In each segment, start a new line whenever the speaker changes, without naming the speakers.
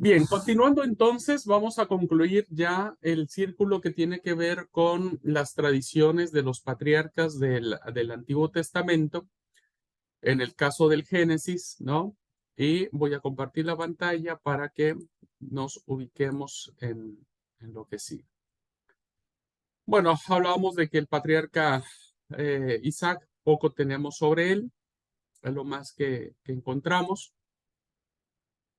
Bien, continuando entonces, vamos a concluir ya el círculo que tiene que ver con las tradiciones de los patriarcas del Antiguo Testamento, en el caso del Génesis, ¿no? Y voy a compartir la pantalla para que nos ubiquemos en lo que sigue. Bueno, hablábamos de que el patriarca Isaac, poco tenemos sobre él, es lo más que encontramos.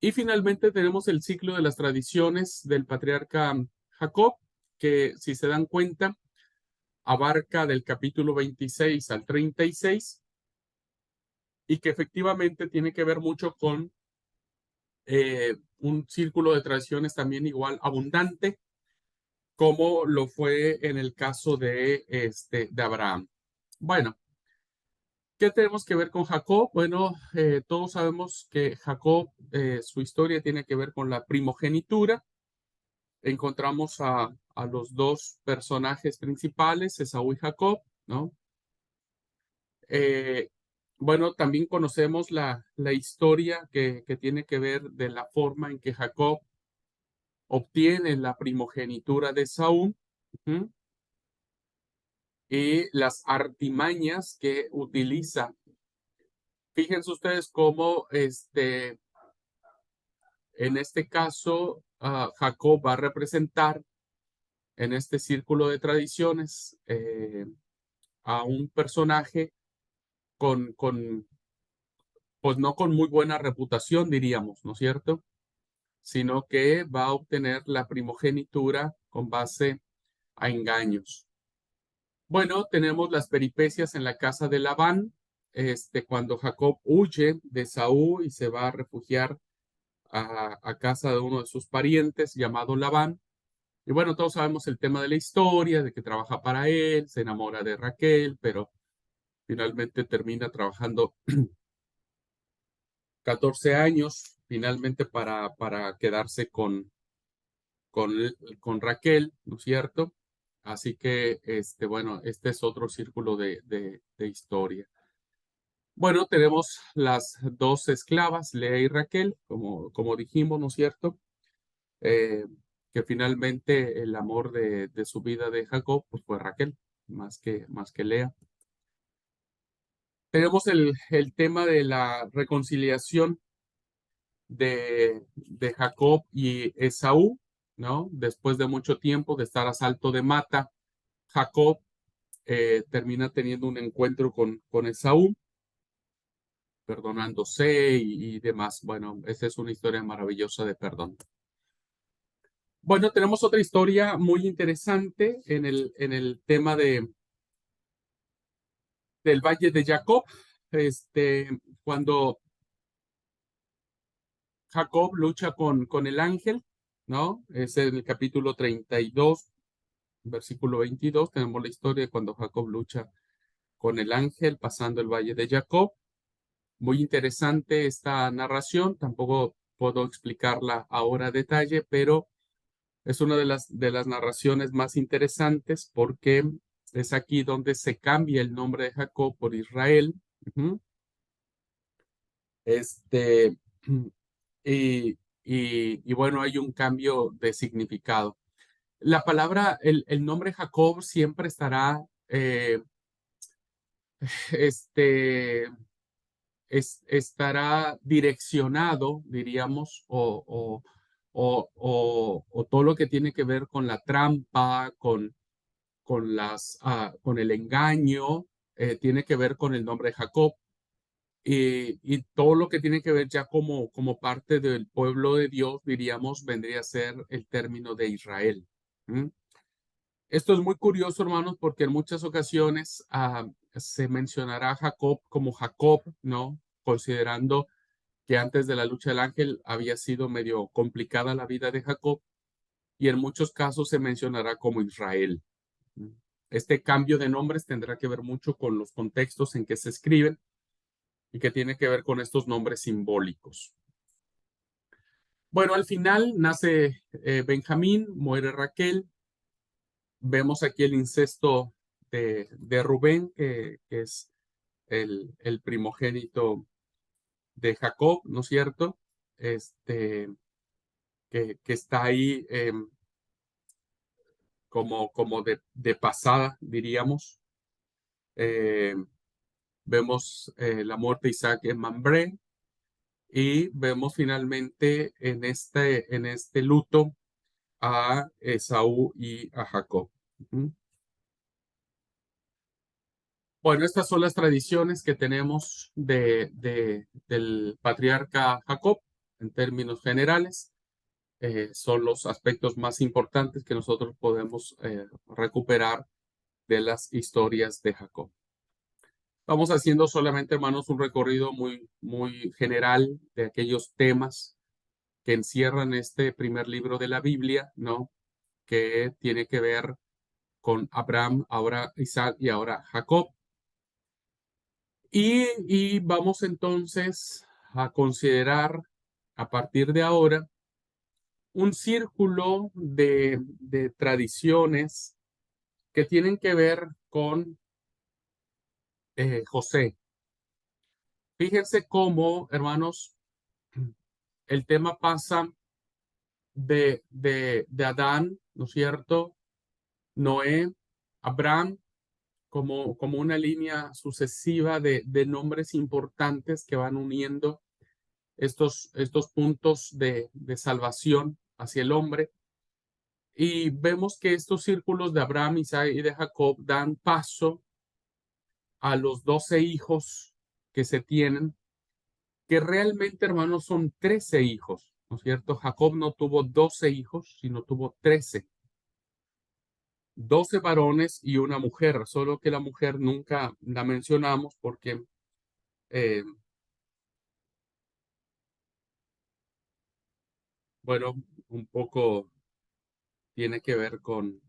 Y finalmente tenemos el ciclo de las tradiciones del patriarca Jacob, que si se dan cuenta, abarca del capítulo 26 al 36 y que efectivamente tiene que ver mucho con un círculo de tradiciones también igual abundante, como lo fue en el caso de Abraham. Bueno, ¿qué tenemos que ver con Jacob? Bueno, todos sabemos que Jacob, su historia tiene que ver con la primogenitura. Encontramos a los dos personajes principales, Esaú y Jacob, ¿no? Eh, bueno, también conocemos la historia que tiene que ver de la forma en que Jacob obtiene la primogenitura de Esaú, ¿sí? Y las artimañas que utiliza. Fíjense ustedes cómo en este caso Jacob va a representar en este círculo de tradiciones a un personaje con, pues no con muy buena reputación, diríamos, ¿no es cierto? Sino que va a obtener la primogenitura con base a engaños. Bueno, tenemos las peripecias en la casa de Labán, cuando Jacob huye de Saúl y se va a refugiar a casa de uno de sus parientes llamado Labán. Y bueno, todos sabemos el tema de la historia, de que trabaja para él, se enamora de Raquel, pero finalmente termina trabajando 14 años finalmente para quedarse con, con Raquel, ¿no es cierto? Así que, bueno, este es otro círculo de historia. Bueno, tenemos las dos esclavas, Lea y Raquel, como dijimos, ¿no es cierto? Eh, que finalmente el amor de su vida de Jacob pues fue Raquel, más que Lea. Tenemos el tema de la reconciliación de Jacob y Esaú, ¿no? Después de mucho tiempo de estar a salto de mata, Jacob termina teniendo un encuentro con Esaú, perdonándose y demás. Bueno, esa es una historia maravillosa de perdón. Bueno, tenemos otra historia muy interesante en el tema del Valle de Jacob, cuando Jacob lucha con el ángel, ¿no? Es en el capítulo 32, versículo 22, tenemos la historia de cuando Jacob lucha con el ángel pasando el Valle de Jacob. Muy interesante esta narración, tampoco puedo explicarla ahora a detalle, pero es una de las narraciones más interesantes porque es aquí donde se cambia el nombre de Jacob por Israel. Ujú. Este, y bueno, hay un cambio de significado. La palabra, el nombre Jacob siempre estará, este, estará direccionado, diríamos, o todo lo que tiene que ver con la trampa, con el engaño, tiene que ver con el nombre de Jacob. Y todo lo que tiene que ver ya como parte del pueblo de Dios, diríamos, vendría a ser el término de Israel. ¿Mm? Esto es muy curioso, hermanos, porque en muchas ocasiones se mencionará a Jacob como Jacob, ¿no? Considerando que antes de la lucha del ángel había sido medio complicada la vida de Jacob, y en muchos casos se mencionará como Israel. Este cambio de nombres tendrá que ver mucho con los contextos en que se escriben y que tiene que ver con estos nombres simbólicos. Bueno, al final nace Benjamín, muere Raquel. Vemos aquí el incesto de Rubén, que es el primogénito de Jacob, ¿no es cierto? Este, que está ahí como de pasada, diríamos. Eh, Vemos la muerte de Isaac en Mambré y vemos finalmente en este luto a Esaú y a Jacob. Ujú. Bueno, estas son las tradiciones que tenemos del patriarca Jacob en términos generales. Son los aspectos más importantes que nosotros podemos recuperar de las historias de Jacob. Vamos haciendo solamente, hermanos, un recorrido muy general de aquellos temas que encierran este primer libro de la Biblia, ¿no? Que tiene que ver con Abraham, ahora Isaac y ahora Jacob. Y vamos entonces a considerar a partir de ahora un círculo de tradiciones que tienen que ver con José. Fíjense cómo, hermanos, el tema pasa de Adán, ¿no es cierto? Noé, Abraham, como una línea sucesiva de nombres importantes que van uniendo estos puntos de salvación hacia el hombre. Y vemos que estos círculos de Abraham, Isaac y de Jacob dan paso a los 12 hijos que se tienen, que realmente, hermanos, son 13 hijos, ¿no es cierto? Jacob no tuvo 12 hijos, sino tuvo 13. 12 varones y una mujer, solo que la mujer nunca la mencionamos porque, eh, bueno, un poco tiene que ver con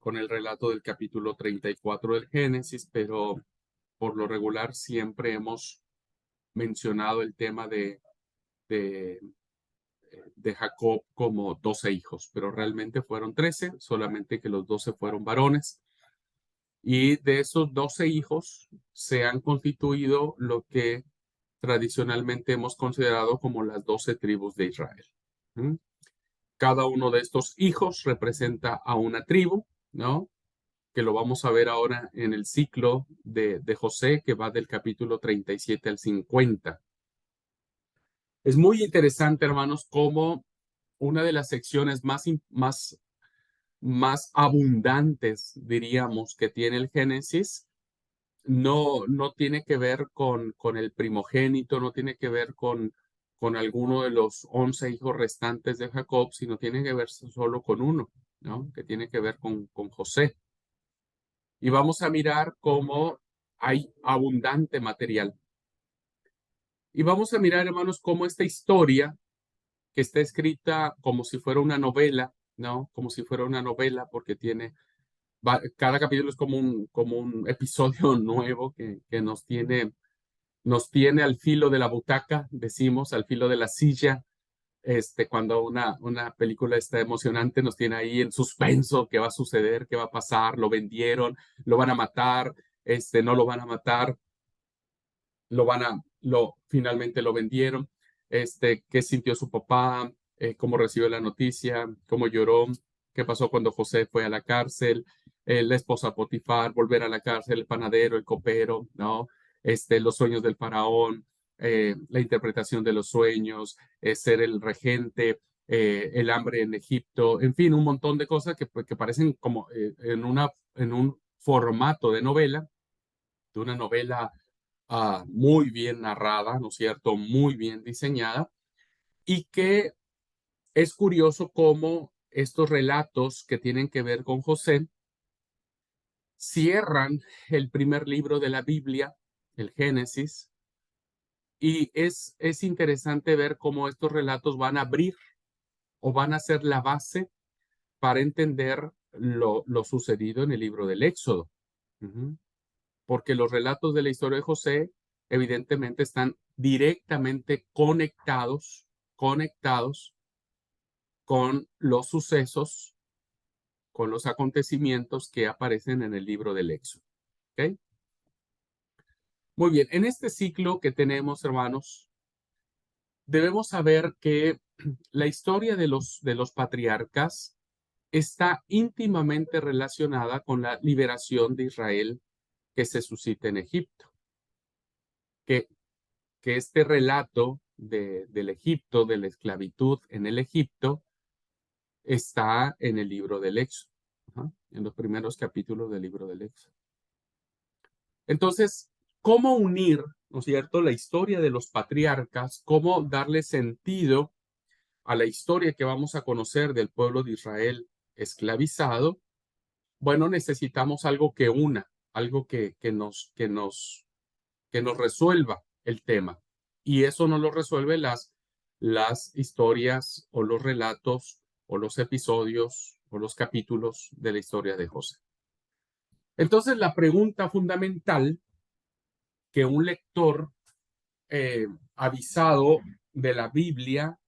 el relato del capítulo 34 del Génesis, pero por lo regular siempre hemos mencionado el tema de, de Jacob como 12 hijos, pero realmente fueron 13, solamente que los 12 fueron varones. Y de esos 12 hijos se han constituido lo que tradicionalmente hemos considerado como las 12 tribus de Israel. ¿Mm? Cada uno de estos hijos representa a una tribu, ¿no? Que lo vamos a ver ahora en el ciclo de José, que va del capítulo 37 al 50. Es muy interesante, hermanos, cómo una de las secciones más abundantes, diríamos, que tiene el Génesis, no tiene que ver con el primogénito, no tiene que ver con alguno de los 11 hijos restantes de Jacob, sino tiene que ver solo con uno, ¿no? Que tiene que ver con José. Y vamos a mirar cómo hay abundante material. Y vamos a mirar, hermanos, cómo esta historia, que está escrita como si fuera una novela, ¿no? Como si fuera una novela, porque cada capítulo es como un episodio nuevo que nos tiene al filo de la butaca, decimos, al filo de la silla. Cuando una película está emocionante, nos tiene ahí en suspenso, qué va a suceder, qué va a pasar, lo vendieron, lo van a matar, no lo van a matar, finalmente lo vendieron, qué sintió su papá, cómo recibió la noticia, cómo lloró, qué pasó cuando José fue a la cárcel, la esposa Potifar, volver a la cárcel, el panadero, el copero, ¿no? Los sueños del faraón, la interpretación de los sueños, ser el regente, el hambre en Egipto, en fin, un montón de cosas que parecen como en un formato de una novela muy bien narrada, ¿no es cierto? Muy bien diseñada y que es curioso cómo estos relatos que tienen que ver con José cierran el primer libro de la Biblia, el Génesis, y es interesante ver cómo estos relatos van a abrir o van a ser la base para entender lo sucedido en el libro del Éxodo. Ujú. Porque los relatos de la historia de José evidentemente están directamente conectados con los sucesos, con los acontecimientos que aparecen en el libro del Éxodo. ¿Ok? Muy bien, en este ciclo que tenemos, hermanos, debemos saber que la historia de los patriarcas está íntimamente relacionada con la liberación de Israel que se suscita en Egipto, que, que este relato del Egipto, de la esclavitud en el Egipto, está en el libro del Éxodo, en los primeros capítulos del libro del Éxodo. Entonces, ¿cómo unir, no es cierto?, la historia de los patriarcas, cómo darle sentido a la historia que vamos a conocer del pueblo de Israel esclavizado? Bueno, necesitamos algo que una, algo que nos resuelva el tema. Y eso no lo resuelve las historias o los relatos o los episodios o los capítulos de la historia de José. Entonces, la pregunta fundamental que un lector avisado de la Biblia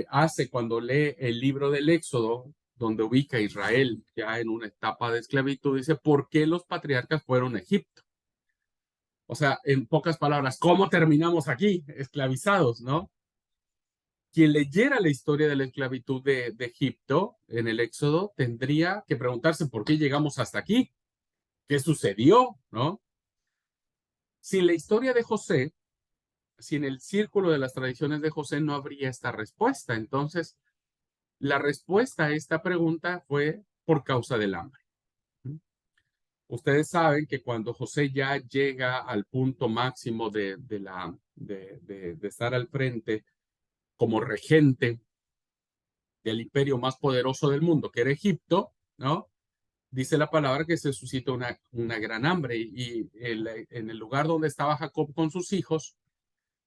hace cuando lee el libro del Éxodo, donde ubica a Israel ya en una etapa de esclavitud, dice, ¿por qué los patriarcas fueron a Egipto? O sea, en pocas palabras, ¿cómo terminamos aquí, esclavizados, no? Quien leyera la historia de la esclavitud de Egipto en el Éxodo tendría que preguntarse por qué llegamos hasta aquí, qué sucedió, ¿no? Sin la historia de José, sin el círculo de las tradiciones de José, no habría esta respuesta. Entonces, la respuesta a esta pregunta fue por causa del hambre. Ustedes saben que cuando José ya llega al punto máximo de estar al frente como regente del imperio más poderoso del mundo, que era Egipto, ¿no? Dice la palabra que se suscita una gran hambre y en el lugar donde estaba Jacob con sus hijos,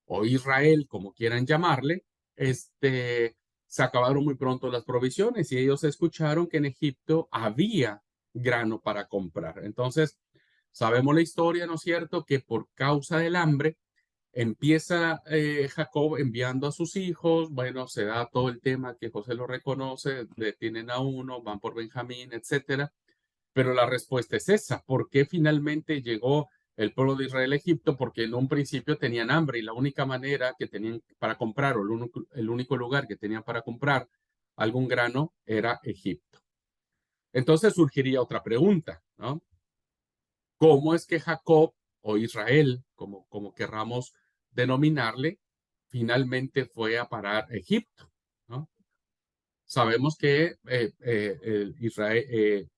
o Israel, como quieran llamarle, se acabaron muy pronto las provisiones y ellos escucharon que en Egipto había grano para comprar. Entonces, sabemos la historia, ¿no es cierto?, que por causa del hambre empieza Jacob enviando a sus hijos, bueno, se da todo el tema que José lo reconoce, detienen a uno, van por Benjamín, etcétera, pero la respuesta es esa. ¿Por qué finalmente llegó el pueblo de Israel a Egipto? Porque en un principio tenían hambre y la única manera que tenían para comprar, o el único lugar que tenían para comprar algún grano era Egipto. Entonces surgiría otra pregunta, ¿no? ¿Cómo es que Jacob o Israel, como querramos denominarle, finalmente fue a parar a Egipto, ¿no? Sabemos que Israel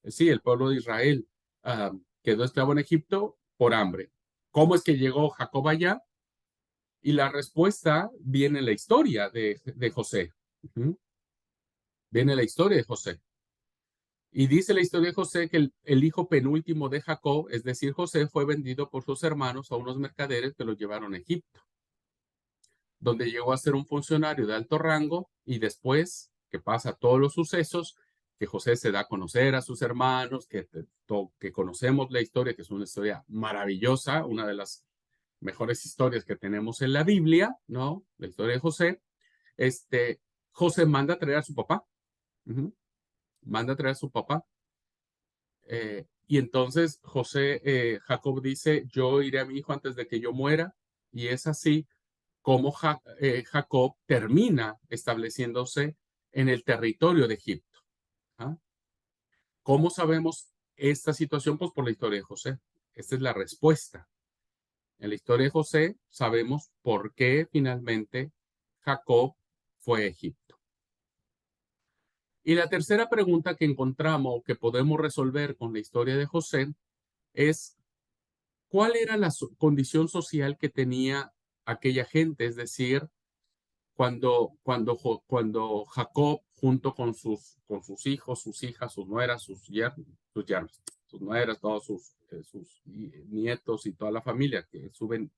sí, el pueblo de Israel quedó esclavo en Egipto por hambre. ¿Cómo es que llegó Jacob allá? Y la respuesta viene en la historia de José. Viene la historia de José. Y dice la historia de José que el hijo penúltimo de Jacob, es decir, José, fue vendido por sus hermanos a unos mercaderes que lo llevaron a Egipto, donde llegó a ser un funcionario de alto rango y después que pasa todos los sucesos, que José se da a conocer a sus hermanos, que conocemos la historia, que es una historia maravillosa, una de las mejores historias que tenemos en la Biblia, ¿no? La historia de José. José manda a traer a su papá. Manda a traer a su papá. Y entonces Jacob dice, yo iré a mi hijo antes de que yo muera. Y es así como Jacob termina estableciéndose en el territorio de Egipto. ¿Ah? ¿Cómo sabemos esta situación? Pues por la historia de José. Esta es la respuesta. En la historia de José sabemos por qué finalmente Jacob fue a Egipto. Y la tercera pregunta que encontramos que podemos resolver con la historia de José es cuál era la condición social que tenía aquella gente, es decir, cuando Jacob, junto con sus hijos, sus hijas, sus nueras, sus nueras, todos sus nietos y toda la familia que suben,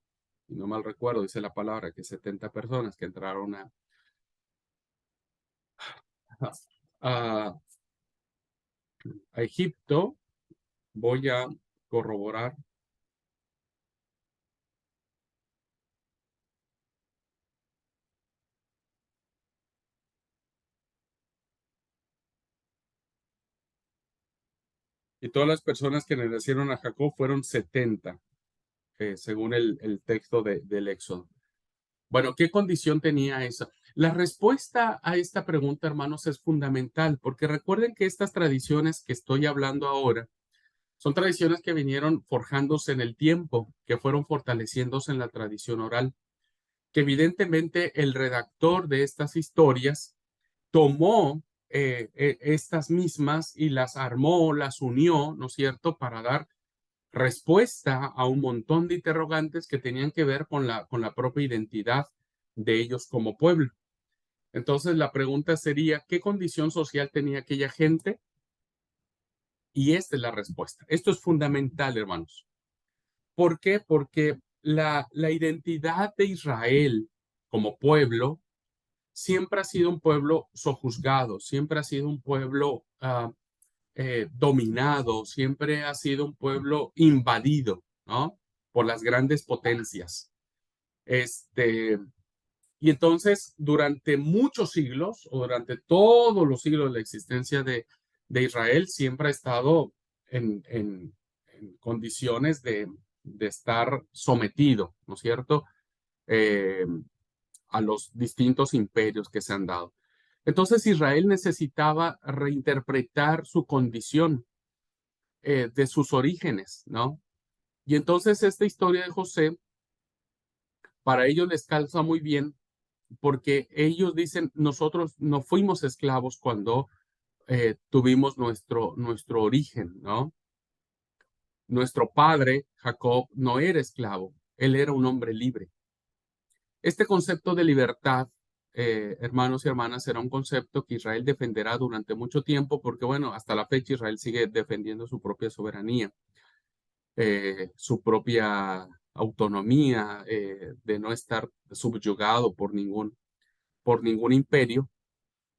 y no mal recuerdo, dice la palabra, que 70 personas que entraron a, a Egipto, voy a corroborar. Y todas las personas que le nacieron a Jacob fueron 70, según el texto del Éxodo. Bueno, ¿qué condición tenía esa? La respuesta a esta pregunta, hermanos, es fundamental, porque recuerden que estas tradiciones que estoy hablando ahora son tradiciones que vinieron forjándose en el tiempo, que fueron fortaleciéndose en la tradición oral, que evidentemente el redactor de estas historias tomó estas mismas y las armó, las unió, ¿no es cierto?, para dar respuesta a un montón de interrogantes que tenían que ver con la propia identidad de ellos como pueblo. Entonces, la pregunta sería, ¿qué condición social tenía aquella gente? Y esta es la respuesta. Esto es fundamental, hermanos. ¿Por qué? Porque la identidad de Israel como pueblo siempre ha sido un pueblo sojuzgado, siempre ha sido un pueblo dominado, siempre ha sido un pueblo invadido, ¿no? Por las grandes potencias. Este, y entonces, durante muchos siglos, o durante todos los siglos de la existencia de Israel, siempre ha estado en condiciones de estar sometido, ¿no es cierto? Eh, a los distintos imperios que se han dado. Entonces Israel necesitaba reinterpretar su condición de sus orígenes, ¿no? Y entonces esta historia de José, para ellos les calza muy bien, porque ellos dicen, nosotros no fuimos esclavos cuando tuvimos nuestro origen, ¿no? Nuestro padre, Jacob, no era esclavo, él era un hombre libre. Este concepto de libertad, hermanos y hermanas, será un concepto que Israel defenderá durante mucho tiempo, porque bueno, hasta la fecha Israel sigue defendiendo su propia soberanía, su propia autonomía, de no estar subyugado por ningún imperio.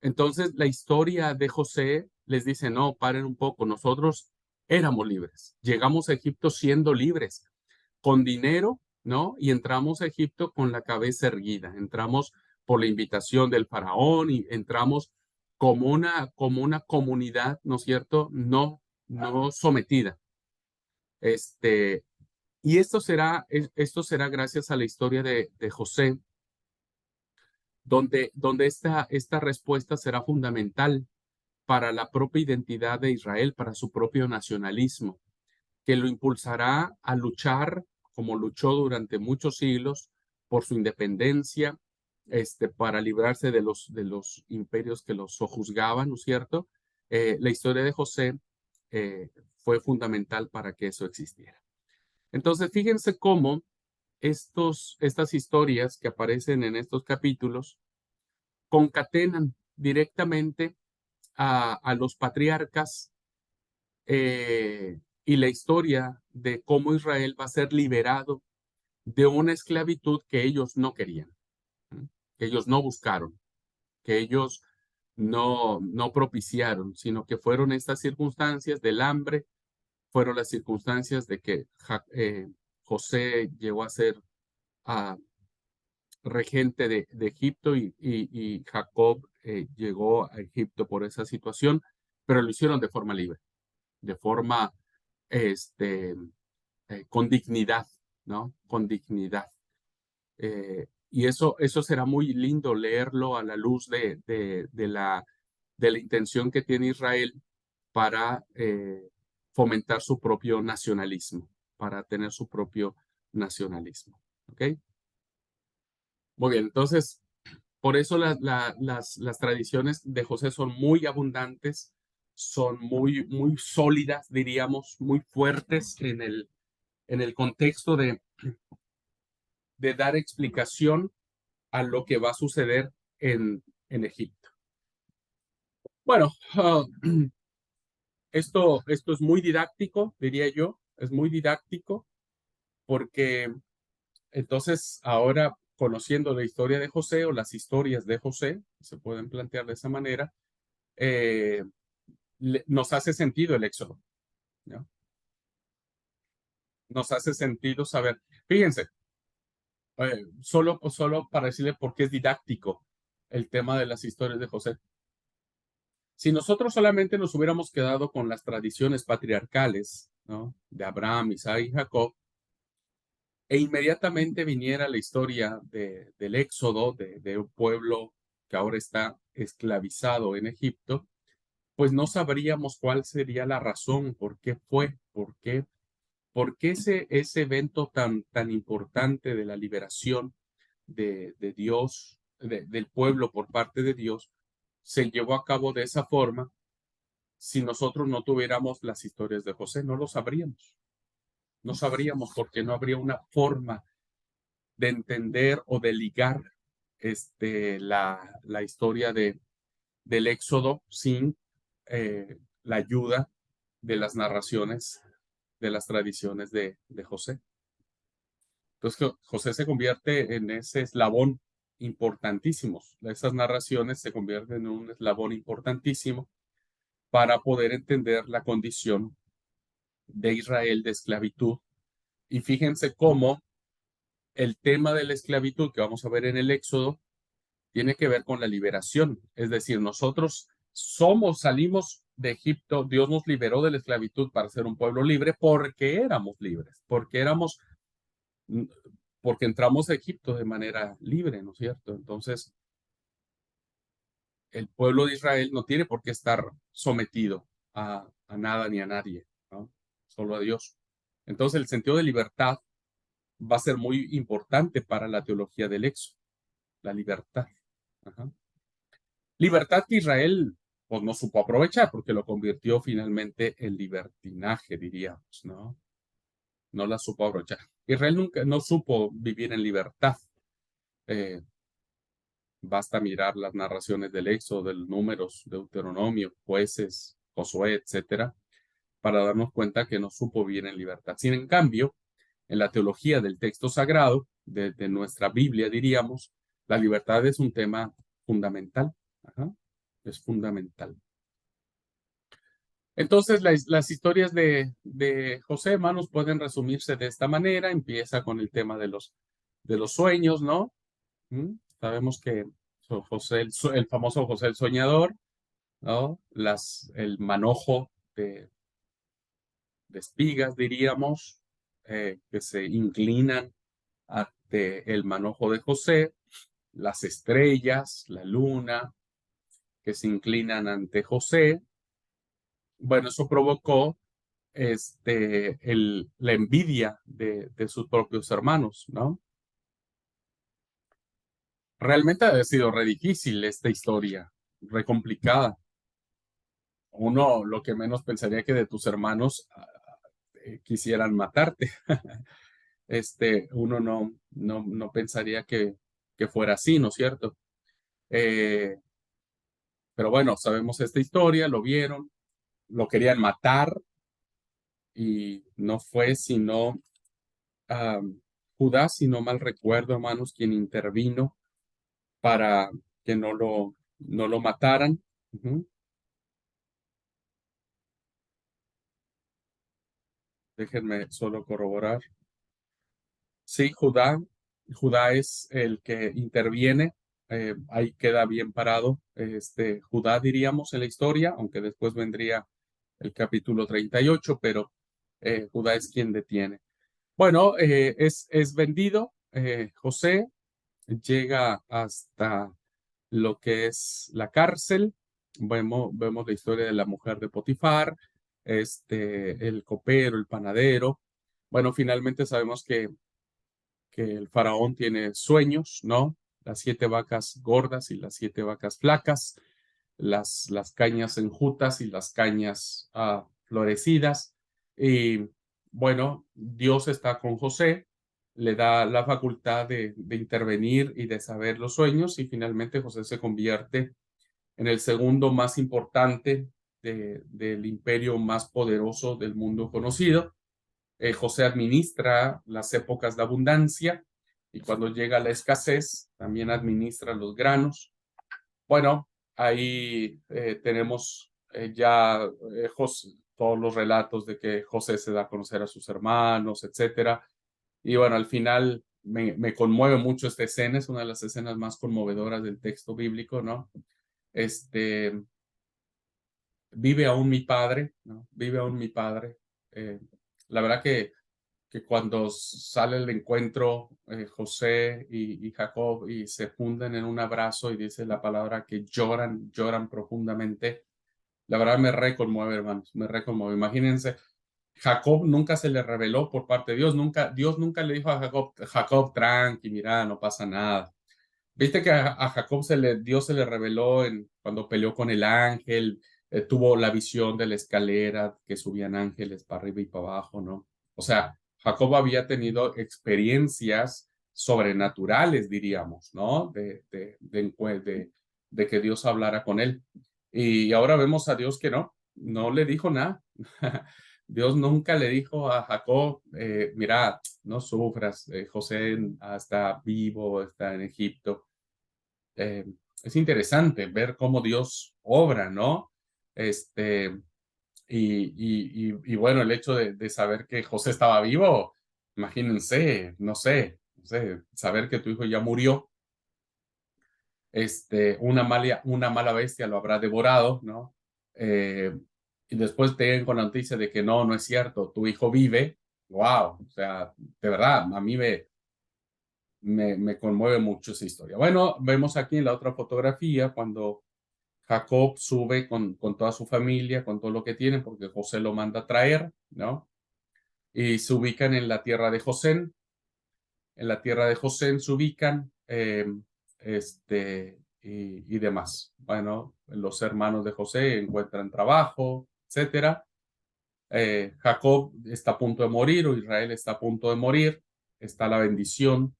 Entonces, la historia de José les dice, no, paren un poco, nosotros éramos libres, llegamos a Egipto siendo libres, con dinero, ¿no? Y entramos a Egipto con la cabeza erguida, entramos por la invitación del faraón y entramos como una comunidad, ¿no es cierto? No sometida. Este, y esto será gracias a la historia de José, donde esta respuesta será fundamental para la propia identidad de Israel, para su propio nacionalismo, que lo impulsará a luchar como luchó durante muchos siglos por su independencia, para librarse de los imperios que los sojuzgaban, ¿no es cierto? La historia de José fue fundamental para que eso existiera. Entonces, fíjense cómo estas historias que aparecen en estos capítulos concatenan directamente a los patriarcas y la historia de cómo Israel va a ser liberado de una esclavitud que ellos no querían, ¿no? Que ellos no buscaron, que ellos no propiciaron, sino que fueron estas circunstancias del hambre, fueron las circunstancias de que José llegó a ser uh, regente de Egipto y Jacob llegó a Egipto por esa situación, pero lo hicieron de forma libre, de forma este, con dignidad, ¿no? Con dignidad. Y eso será muy lindo leerlo a la luz de la intención que tiene Israel para fomentar su propio nacionalismo, para tener su propio nacionalismo. ¿Ok? Muy bien, entonces, por eso las tradiciones de José son muy abundantes, son muy sólidas, diríamos, muy fuertes en el contexto de dar explicación a lo que va a suceder en Egipto. Bueno, esto es muy didáctico, diría yo, es muy didáctico porque entonces ahora conociendo la historia de José o las historias de José, se pueden plantear de esa manera, eh, nos hace sentido el éxodo, ¿no? Nos hace sentido saber. Fíjense, solo para decirle por qué es didáctico el tema de las historias de José. Si nosotros solamente nos hubiéramos quedado con las tradiciones patriarcales, ¿no? De Abraham, Isaac y Jacob, e inmediatamente viniera la historia del éxodo de un pueblo que ahora está esclavizado en Egipto, pues no sabríamos cuál sería la razón, por qué fue, por qué ese evento tan importante de la liberación de Dios, del pueblo por parte de Dios, se llevó a cabo de esa forma. Si nosotros no tuviéramos las historias de José, no lo sabríamos. No sabríamos porque no habría una forma de entender o de ligar la historia del Éxodo sin la ayuda de las narraciones, de las tradiciones de José. Entonces, José se convierte en ese eslabón importantísimo. Esas narraciones se convierten en un eslabón importantísimo para poder entender la condición de Israel de esclavitud. Y fíjense cómo el tema de la esclavitud que vamos a ver en el Éxodo tiene que ver con la liberación. Es decir, nosotros salimos de Egipto, Dios nos liberó de la esclavitud para ser un pueblo libre porque éramos libres, porque entramos a Egipto de manera libre, ¿no es cierto? Entonces, el pueblo de Israel no tiene por qué estar sometido a nada ni a nadie, ¿no? Solo a Dios. Entonces, el sentido de libertad va a ser muy importante para la teología del Éxodo, la libertad. Ajá. Libertad que Israel pues, no supo aprovechar porque lo convirtió finalmente en libertinaje, diríamos, ¿no? No la supo aprovechar. Israel nunca no supo vivir en libertad. Eh, Basta mirar las narraciones del Éxodo, del Números, Deuteronomio, Jueces, Josué, etcétera, para darnos cuenta que no supo vivir en libertad. Sin en cambio, en la teología del texto sagrado, de nuestra Biblia, diríamos, la libertad es un tema fundamental. Ajá, es fundamental. Entonces, las historias de José, hermanos, pueden resumirse de esta manera. Empieza con el tema de los sueños, ¿no? Sabemos que José, el famoso José el Soñador, ¿no? El manojo de espigas, diríamos, que se inclinan ante el manojo de José, las estrellas, la luna, que se inclinan ante José. Bueno, eso provocó la envidia de sus propios hermanos, ¿no? Realmente ha sido re difícil esta historia, re complicada. Uno lo que menos pensaría que de tus hermanos quisieran matarte. Uno no pensaría que fuera así, ¿no es cierto? Eh, pero bueno, sabemos esta historia, lo vieron, lo querían matar y no fue sino Judá, si no mal recuerdo, hermanos, quien intervino para que no lo mataran. Ujú. Déjenme solo corroborar. Sí, Judá es el que interviene. Ahí queda bien parado. Judá, diríamos, en la historia, aunque después vendría el capítulo 38, pero Judá es quien detiene. Bueno, es vendido. José llega hasta lo que es la cárcel. Vemos la historia de la mujer de Potifar, el copero, el panadero. Bueno, finalmente sabemos que el faraón tiene sueños, ¿no? Las 7 vacas gordas y las 7 vacas flacas, las cañas enjutas y las cañas florecidas. Y bueno, Dios está con José, le da la facultad de intervenir y de saber los sueños y finalmente José se convierte en el segundo más importante del imperio más poderoso del mundo conocido. José administra las épocas de abundancia y cuando llega la escasez, también administra los granos. Bueno, ahí tenemos ya todos los relatos de que José se da a conocer a sus hermanos, etcétera. Y bueno, al final me conmueve mucho esta escena, es una de las escenas más conmovedoras del texto bíblico, ¿no? Este, vive aún mi padre, ¿no? Vive aún mi padre. La verdad que que cuando sale el encuentro José y Jacob y se funden en un abrazo y dice la palabra que lloran, lloran profundamente. La verdad me reconmueve, hermanos, me reconmueve. Imagínense, Jacob nunca se le reveló por parte de Dios nunca le dijo a Jacob, Jacob, tranqui, mira, no pasa nada. Viste que a Jacob Dios se le reveló cuando peleó con el ángel, tuvo la visión de la escalera que subían ángeles para arriba y para abajo, ¿no? O sea, Jacob había tenido experiencias sobrenaturales, diríamos, ¿no? De que Dios hablara con él. Y ahora vemos a Dios que no le dijo nada. Dios nunca le dijo a Jacob, mira, no sufras, José está vivo, está en Egipto. eh, es interesante ver cómo Dios obra, ¿no? Este, y bueno, el hecho de saber que José estaba vivo, imagínense, no sé, saber que tu hijo ya murió, una mala bestia lo habrá devorado, ¿no? Eh, y después te llegan con la noticia de que no es cierto, tu hijo vive, wow, o sea, de verdad, a mí me conmueve mucho esa historia. Bueno, vemos aquí en la otra fotografía cuando Jacob sube con toda su familia, con todo lo que tiene, porque José lo manda a traer, ¿no? Y se ubican en la tierra de José. En la tierra de José se ubican y demás. Bueno, los hermanos de José encuentran trabajo, etcétera. Jacob está a punto de morir, o Israel está a punto de morir. Está la bendición.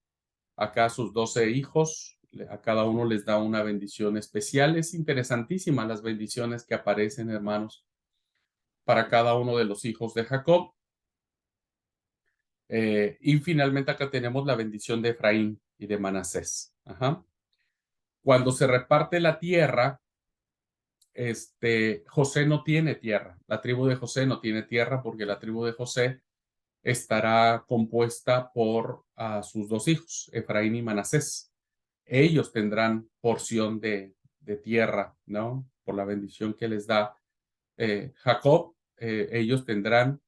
Acá sus 12 hijos, a cada uno les da una bendición especial. Es interesantísima las bendiciones que aparecen, hermanos, para cada uno de los hijos de Jacob. Y finalmente acá tenemos la bendición de Efraín y de Manasés. Ajá. Cuando se reparte la tierra, José no tiene tierra. La tribu de José no tiene tierra porque la tribu de José estará compuesta por sus dos hijos, Efraín y Manasés. Ellos tendrán porción de tierra, ¿no? Por la bendición que les da Jacob, ellos tendrán.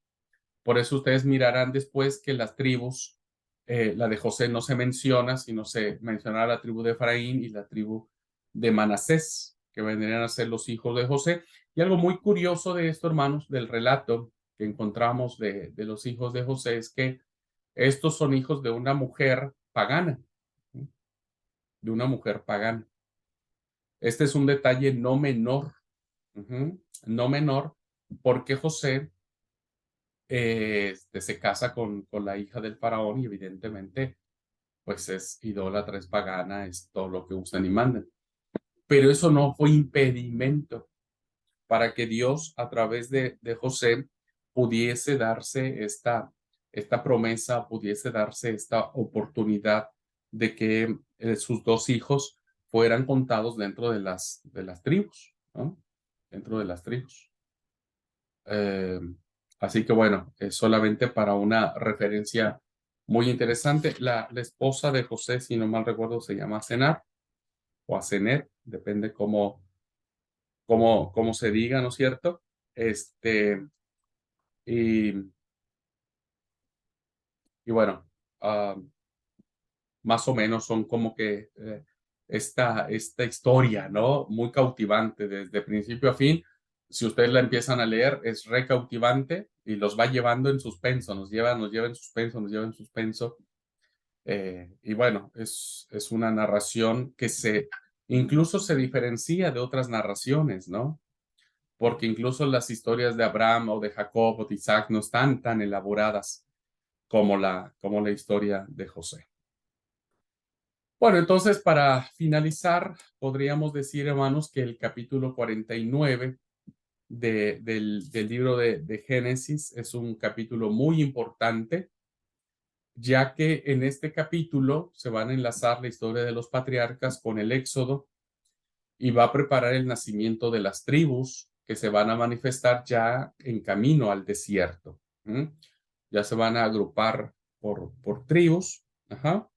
Por eso ustedes mirarán después que las tribus, la de José no se menciona, sino se mencionará la tribu de Efraín y la tribu de Manasés, que vendrían a ser los hijos de José. Y algo muy curioso de esto, hermanos, del relato que encontramos de los hijos de José, es que estos son hijos de una mujer pagana, ¿sí? De una mujer pagana. Este es un detalle no menor, no menor, porque José se casa con la hija del faraón y evidentemente pues es idólatra, es pagana, es todo lo que usan y mandan. Pero eso no fue impedimento para que Dios a través de José pudiese darse esta promesa, pudiese darse esta oportunidad de que sus dos hijos fueran contados dentro de las tribus, ¿no? Dentro de las tribus. Eh, Así que bueno, es solamente para una referencia muy interesante. La esposa de José, si no mal recuerdo, se llama Asenar o Asener, depende cómo se diga, ¿no es cierto? Este, y, y bueno, ah, más o menos son como que esta historia, ¿no? Muy cautivante desde principio a fin. Si ustedes la empiezan a leer, es re cautivante y los va llevando en suspenso, nos lleva en suspenso, nos lleva en suspenso. Y bueno, es una narración que incluso se diferencia de otras narraciones, ¿no? Porque incluso las historias de Abraham o de Jacob o de Isaac no están tan elaboradas como la historia de José. Bueno, entonces para finalizar, podríamos decir, hermanos, que el capítulo 49 del libro de Génesis es un capítulo muy importante, ya que en este capítulo se van a enlazar la historia de los patriarcas con el Éxodo y va a preparar el nacimiento de las tribus que se van a manifestar ya en camino al desierto. Ya se van a agrupar por tribus. Ajá.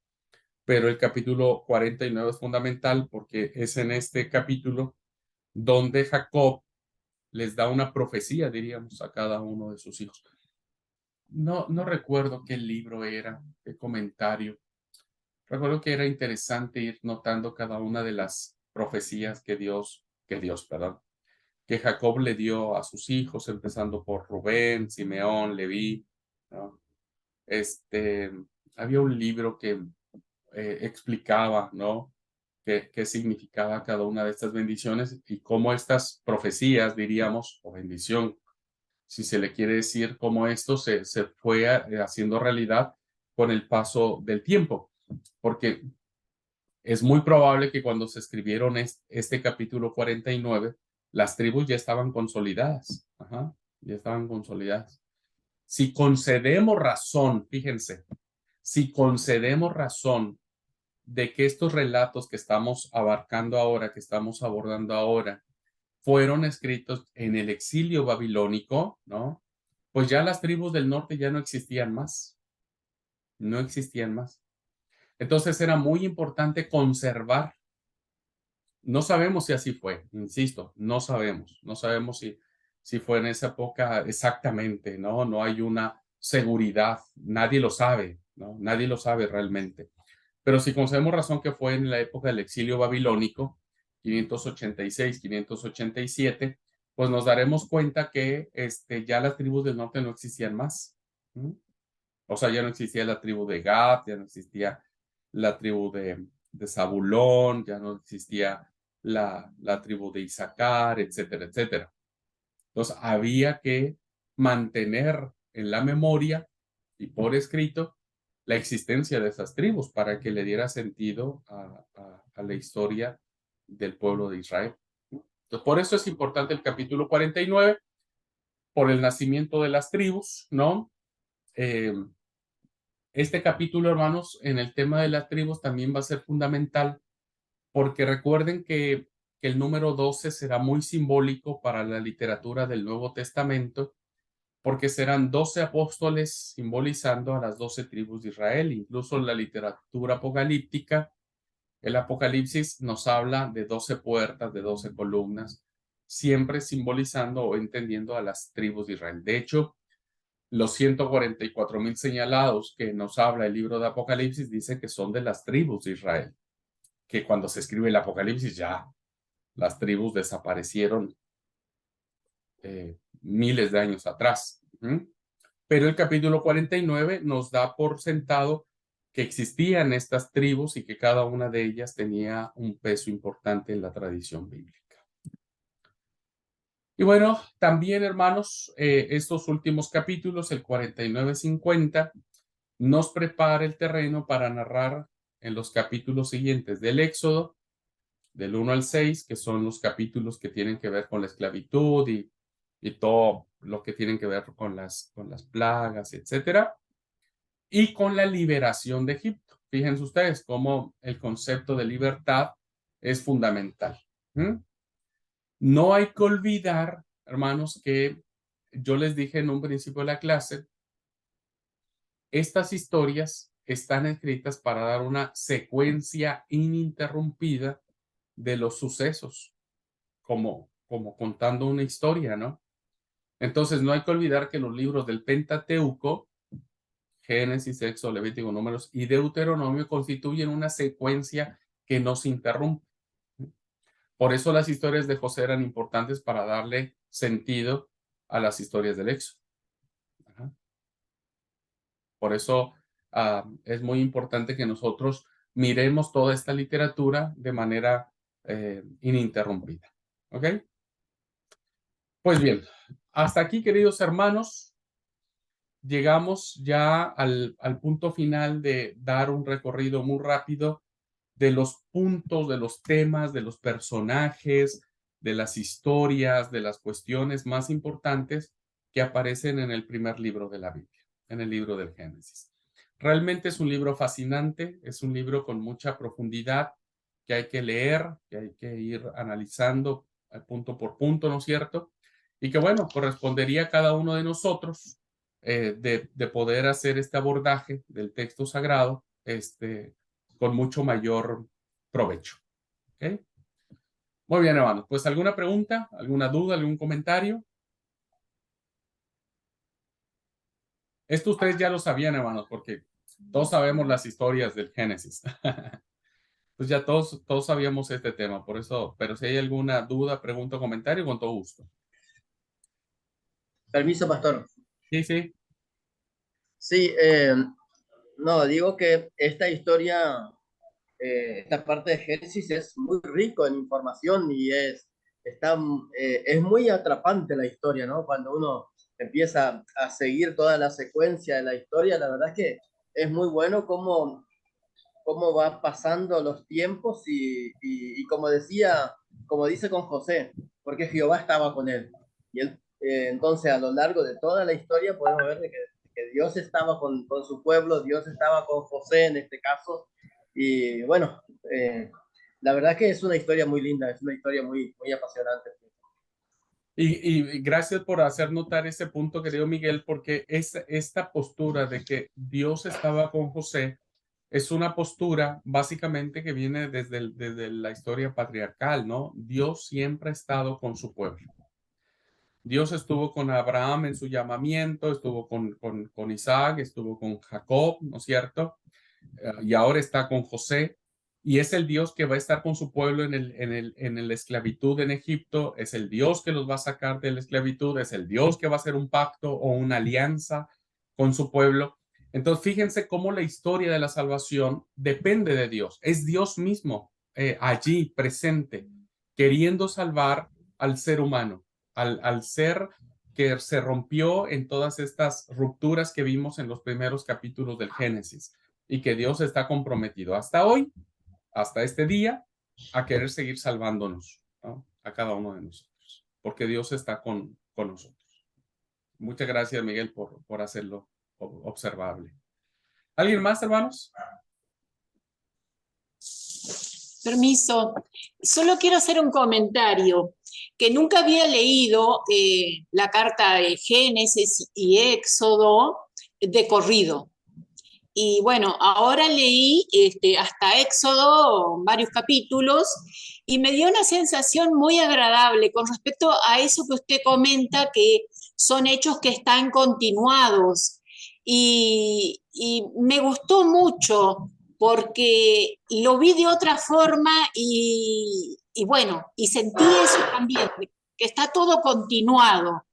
Pero el capítulo 49 es fundamental porque es en este capítulo donde Jacob les da una profecía, diríamos, a cada uno de sus hijos. no recuerdo qué libro era, qué comentario. Recuerdo que era interesante ir notando cada una de las profecías perdón, que Jacob le dio a sus hijos, empezando por Rubén, Simeón, Leví, ¿no? Este, había un libro que explicaba, ¿no? Qué significaba cada una de estas bendiciones y cómo estas profecías, diríamos, o bendición, si se le quiere decir, cómo esto se fue haciendo realidad con el paso del tiempo. Porque es muy probable que cuando se escribieron este capítulo 49, las tribus ya estaban consolidadas. Ajá, ya estaban consolidadas. Si concedemos razón, fíjense, si concedemos razón de que estos relatos que estamos abarcando ahora, que estamos abordando ahora, fueron escritos en el exilio babilónico, ¿no? Pues ya las tribus del norte ya no existían más, no existían más. Entonces era muy importante conservar. No sabemos si así fue, insisto, no sabemos si fue en esa época exactamente, ¿no? No hay una seguridad, nadie lo sabe, ¿no? Nadie lo sabe realmente. Pero si concedemos razón que fue en la época del exilio babilónico, 586, 587, pues nos daremos cuenta que ya las tribus del norte no existían más. ¿Mm? O sea, ya no existía la tribu de Gad, ya no existía la tribu de Zabulón, ya no existía la tribu de Isaacar, etcétera, etcétera. Entonces, había que mantener en la memoria y por escrito la existencia de esas tribus para que le diera sentido a la historia del pueblo de Israel. Entonces, por eso es importante el capítulo 49, por el nacimiento de las tribus, ¿no? Eh, este capítulo, hermanos, en el tema de las tribus también va a ser fundamental porque recuerden que el número 12 será muy simbólico para la literatura del Nuevo Testamento porque serán 12 apóstoles simbolizando a las 12 tribus de Israel. Incluso en la literatura apocalíptica, el Apocalipsis nos habla de 12 puertas, de 12 columnas, siempre simbolizando o entendiendo a las tribus de Israel. De hecho, los 144,000 señalados que nos habla el libro de Apocalipsis dice que son de las tribus de Israel, que cuando se escribe el Apocalipsis ya las tribus desaparecieron miles de años atrás. Pero el capítulo 49 nos da por sentado que existían estas tribus y que cada una de ellas tenía un peso importante en la tradición bíblica. Y bueno, también hermanos, estos últimos capítulos, el 49-50, nos prepara el terreno para narrar en los capítulos siguientes del Éxodo, del 1 al 6, que son los capítulos que tienen que ver con la esclavitud y todo lo que tienen que ver con las plagas, etcétera, y con la liberación de Egipto. Fíjense ustedes cómo el concepto de libertad es fundamental. No hay que olvidar, hermanos, que yo les dije en un principio de la clase, estas historias están escritas para dar una secuencia ininterrumpida de los sucesos, como contando una historia, ¿no? Entonces, no hay que olvidar que los libros del Pentateuco, Génesis, Éxodo, Levítico, Números y Deuteronomio constituyen una secuencia que no se interrumpe. Por eso las historias de José eran importantes para darle sentido a las historias del Éxodo. Ajá. Por eso es muy importante que nosotros miremos toda esta literatura de manera ininterrumpida. ¿Ok? Pues bien, hasta aquí, queridos hermanos, llegamos ya al punto final de dar un recorrido muy rápido de los puntos, de los temas, de los personajes, de las historias, de las cuestiones más importantes que aparecen en el primer libro de la Biblia, en el libro del Génesis. Realmente es un libro fascinante, es un libro con mucha profundidad que hay que leer, que hay que ir analizando punto por punto, ¿no es cierto? Y que bueno, correspondería a cada uno de nosotros de poder hacer este abordaje del texto sagrado con mucho mayor provecho. ¿Okay? Muy bien, hermanos. Pues alguna pregunta, alguna duda, algún comentario. Esto ustedes ya lo sabían, hermanos, porque todos sabemos las historias del Génesis. Pues ya todos sabíamos este tema, por eso, pero si hay alguna duda, pregunta o comentario, con todo gusto.
Permiso, pastor.
Sí, sí.
Sí, no, digo que esta historia, esta parte de Génesis es muy rico en información y es muy atrapante la historia, ¿no? Cuando uno empieza a seguir toda la secuencia de la historia, la verdad es que es muy bueno cómo va pasando los tiempos y como dice con José, porque Jehová estaba con él. Y él, entonces a lo largo de toda la historia podemos ver que Dios estaba con su pueblo, Dios estaba con José en este caso. Y bueno, la verdad que es una historia muy linda, es una historia muy apasionante.
Y gracias por hacer notar ese punto, querido Miguel, porque esta postura de que Dios estaba con José es una postura básicamente que viene desde la historia patriarcal, ¿no? Dios siempre ha estado con su pueblo. Dios estuvo con Abraham en su llamamiento, estuvo con Isaac, estuvo con Jacob, ¿no es cierto? Y ahora está con José. Y es el Dios que va a estar con su pueblo en la esclavitud en Egipto, es el Dios que los va a sacar de la esclavitud, es el Dios que va a hacer un pacto o una alianza con su pueblo. Entonces, fíjense cómo la historia de la salvación depende de Dios. Es Dios mismo allí presente, queriendo salvar al ser humano, al ser que se rompió en todas estas rupturas que vimos en los primeros capítulos del Génesis y que Dios está comprometido hasta hoy, hasta este día, a querer seguir salvándonos, ¿no? A cada uno de nosotros, porque Dios está con nosotros. Muchas gracias, Miguel, por hacerlo observable. ¿Alguien más, hermanos?
Permiso. Solo quiero hacer un comentario, que nunca había leído la carta de Génesis y Éxodo de corrido. Y bueno, ahora leí hasta Éxodo varios capítulos y me dio una sensación muy agradable con respecto a eso que usted comenta, que son hechos que están continuados. Y me gustó mucho porque lo vi de otra forma y bueno, y sentí eso también, que está todo continuado.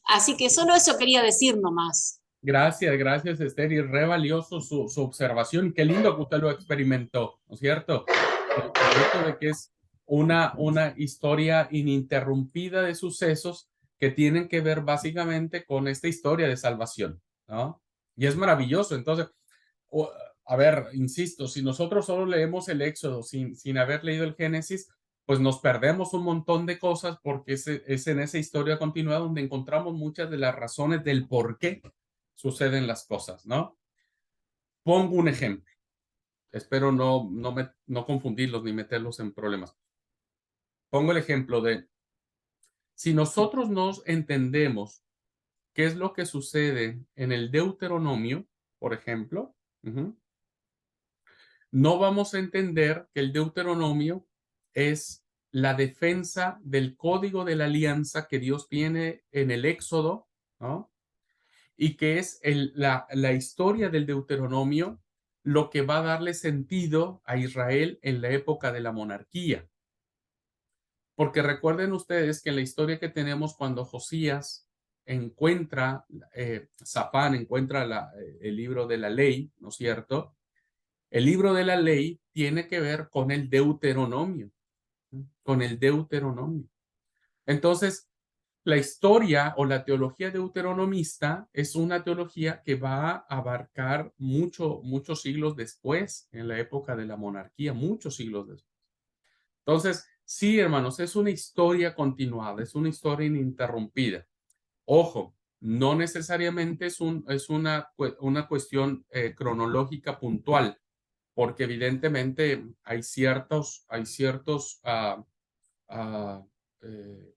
Así que solo eso quería decir nomás.
Gracias, Esther, y re valioso su observación. Y qué lindo que usted lo experimentó, ¿no es cierto? El hecho de que es una historia ininterrumpida de sucesos que tienen que ver básicamente con esta historia de salvación, ¿no? Y es maravilloso. Entonces, a ver, insisto, si nosotros solo leemos el Éxodo sin haber leído el Génesis, pues nos perdemos un montón de cosas porque es en esa historia continua donde encontramos muchas de las razones del por qué suceden las cosas, ¿no? Pongo un ejemplo. Espero no confundirlos ni meterlos en problemas. Pongo el ejemplo de, si nosotros nos entendemos qué es lo que sucede en el Deuteronomio, por ejemplo, no vamos a entender que el Deuteronomio es la defensa del código de la alianza que Dios tiene en el Éxodo, ¿no? Y que es la historia del Deuteronomio lo que va a darle sentido a Israel en la época de la monarquía. Porque recuerden ustedes que en la historia que tenemos cuando Josías encuentra, Safán encuentra el libro de la ley, ¿no es cierto? El libro de la ley tiene que ver con el Deuteronomio, ¿no? Con el Deuteronomio. Entonces, la historia o la teología deuteronomista es una teología que va a abarcar muchos siglos después, en la época de la monarquía, muchos siglos después. Entonces, sí, hermanos, es una historia continuada, es una historia ininterrumpida. Ojo, no necesariamente es una cuestión cronológica puntual, porque evidentemente ah, eh,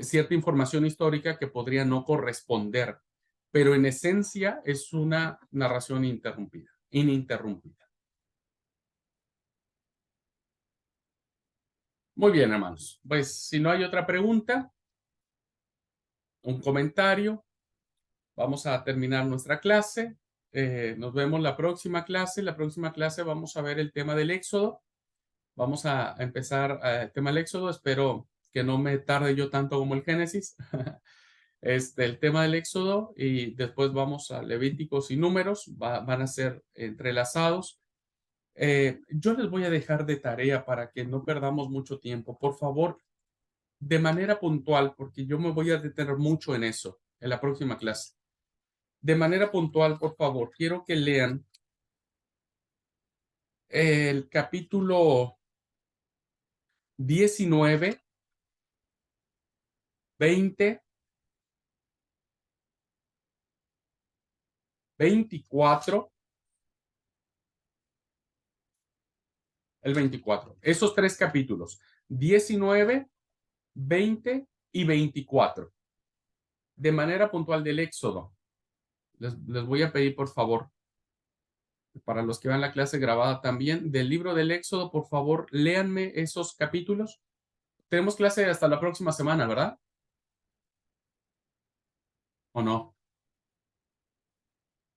cierta información histórica que podría no corresponder, pero en esencia es una narración ininterrumpida. Muy bien, hermanos. Pues si no hay otra pregunta, un comentario, vamos a terminar nuestra clase. Nos vemos la próxima clase. La próxima clase vamos a ver el tema del Éxodo. Vamos a empezar el tema del Éxodo. Espero que no me tarde yo tanto como el Génesis. El tema del Éxodo, y después vamos a Levíticos y Números. Van a ser entrelazados. Yo les voy a dejar de tarea para que no perdamos mucho tiempo. Por favor, de manera puntual, porque yo me voy a detener mucho en eso en la próxima clase. De manera puntual, por favor, quiero que lean el capítulo 19, 20, 24, el 24. Esos tres capítulos, 19, 20 y 24. De manera puntual del Éxodo. Les voy a pedir, por favor, para los que van la clase grabada también, del libro del Éxodo, por favor, léanme esos capítulos. Tenemos clase hasta la próxima semana, ¿verdad? ¿O no?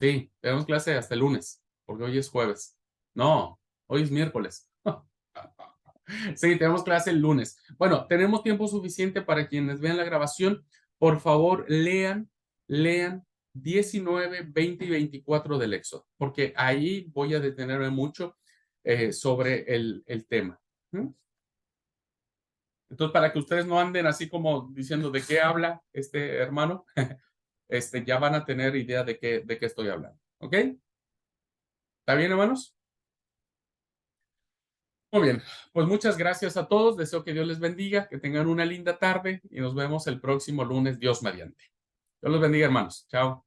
Sí, tenemos clase hasta el lunes, porque hoy es jueves. No, hoy es miércoles. Sí, tenemos clase el lunes. Bueno, tenemos tiempo suficiente para quienes vean la grabación. Por favor, lean 19, 20 y 24 del Éxodo, porque ahí voy a detenerme mucho sobre el tema. Entonces, para que ustedes no anden así como diciendo de qué habla este hermano, ya van a tener idea de qué estoy hablando. ¿Ok? ¿Está bien, hermanos? Muy bien, pues muchas gracias a todos. Deseo que Dios les bendiga, que tengan una linda tarde y nos vemos el próximo lunes, Dios mediante. Dios los bendiga, hermanos. Chao.